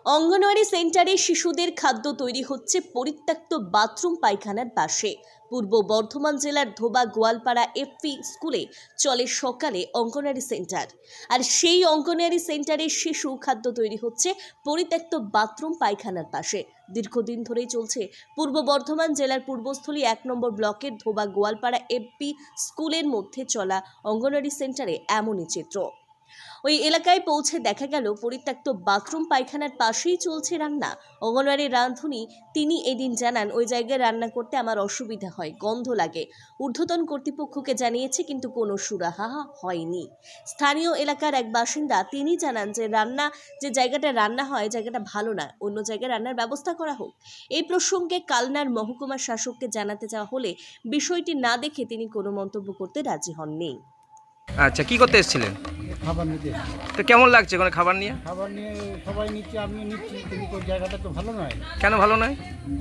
অঙ্গনওয়াড়ি সেন্টারে শিশুদের খাদ্য তৈরি হচ্ছে পরিত্যক্ত বাথরুম পায়খানার পাশে। পূর্ব বর্ধমান জেলার ধোবা গোয়ালপাড়া এফপি স্কুলে চলে সকালে অঙ্গনওয়াড়ি সেন্টার, আর সেই অঙ্গনওয়াড়ি সেন্টারে শিশু খাদ্য তৈরি হচ্ছে পরিত্যক্ত বাথরুম পায়খানার পাশে। দীর্ঘদিন ধরেই চলছে পূর্ব বর্ধমান জেলার পূর্বস্থলী 1 নম্বর ব্লকের ধোবা গোয়ালপাড়া এফপি স্কুলের মধ্যে চলা অঙ্গনওয়াড়ি সেন্টারে এমনই চিত্র। ওই এলাকায় পৌঁছে দেখা গেল পরিত্যক্ত বাথরুম পায়খানার পাশেই চলছে রান্না। অঙ্গনওয়াড়ির রাঁধুনি তিনি এদিন জানান, ওই জায়গায় রান্না করতে আমার অসুবিধা হয়, গন্ধ লাগে। ঊর্ধ্বতন কর্তৃপক্ষকে জানিয়েছে, কিন্তু কোনো সুরাহা হয়নি। স্থানীয় এলাকার এক বাসিন্দা তিনি জানান যে যে জায়গাটা রান্না হয় জায়গাটা ভালো না, অন্য জায়গায় রান্নার ব্যবস্থা করা হোক। এই প্রসঙ্গে কালনার মহকুমা শাসককে জানাতে যাওয়া হলে বিষয়টি না দেখে তিনি কোনো মন্তব্য করতে রাজি হননি। আচ্ছা, কি করতে এসেছিলেন? খাবার নিতে। তো কেমন লাগছে ওখানে খাবার নিয়ে? খাবার নিয়ে সবাই নিচ্ছে, আমিও নিচ্ছি, কিন্তু ওই জায়গাটা তো ভালো নয়। কেন ভালো নয়?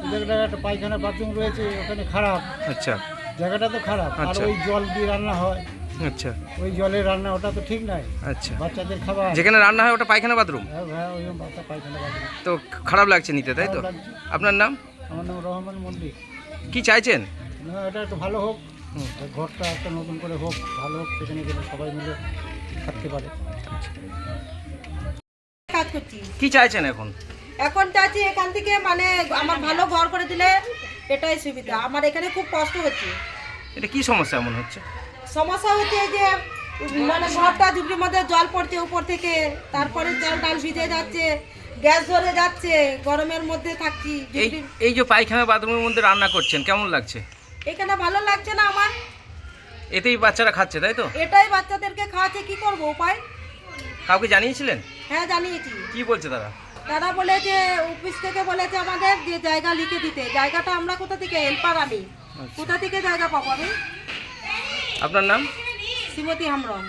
ওই জায়গাটা একটা পায়খানা বাথরুম রয়েছে, ওখানে খারাপ। আচ্ছা জায়গাটা তো খারাপ। আর আচ্ছা। ওই জল দিয়ে রান্না হয়, আচ্ছা ওই জলের রান্না, ওটা তো ঠিক নয়। আচ্ছা, বাচ্চাদের খাবার। যেখানে রান্না হয় ওটা পায়খানা বাথরুম, হ্যাঁ হ্যাঁ, ওই বাচ্চা পায়খানা বাথরুম। তো খারাপ লাগছে নিতে, তাই তো? খারাপ লাগছে। আপনার নাম? আমার নাম রহমান মল্লিক। কি চাইছেন? না, এটা একটু ভালো হোক, ঘরটা একটা নতুন করে হোক, ভালো হোক, সেখানে গেলে সবাই মিলে থাকতে পারে। কাজ করছি কি চাইছেন এখন? এখন চাচ্ছি এখান থেকে মানে আমার ভালো ঘর করে দিলে এটাই সুবিধা। আমার এখানে খুব কষ্ট হচ্ছে। এটা কি সমস্যা এমন হচ্ছে? সমস্যা হচ্ছে যে মানে ঘরটা ঝুঁকির মধ্যে জল পড়ছে উপর থেকে, তারপরে জল ডাল ভিজে যাচ্ছে, গ্যাস ধরে যাচ্ছে, গরমের মধ্যে থাকছি। এই যে পায়খানা বাথরুমের মধ্যে রান্না করছেন, কেমন লাগছে? এখানে ভালো লাগছে না আমার। এতেই বাচ্চারা খাচ্ছে, তাই তো? এটাই বাচ্চাদেরকে খাওয়াচ্ছে, কি করব উপায়? কাউকে জানিয়েছিলেন? হ্যাঁ জানিয়েছি। কি বলছে তারা? তারা বলে যে অফিস থেকে বলেছে আমাদের যে জায়গা লিখে দিতে। জায়গাটা আমরা কোথা থেকে, হেল্পার আমি কোথা থেকে জায়গা পাবো আমি? আপনার নাম? শ্রীমতী হামরম।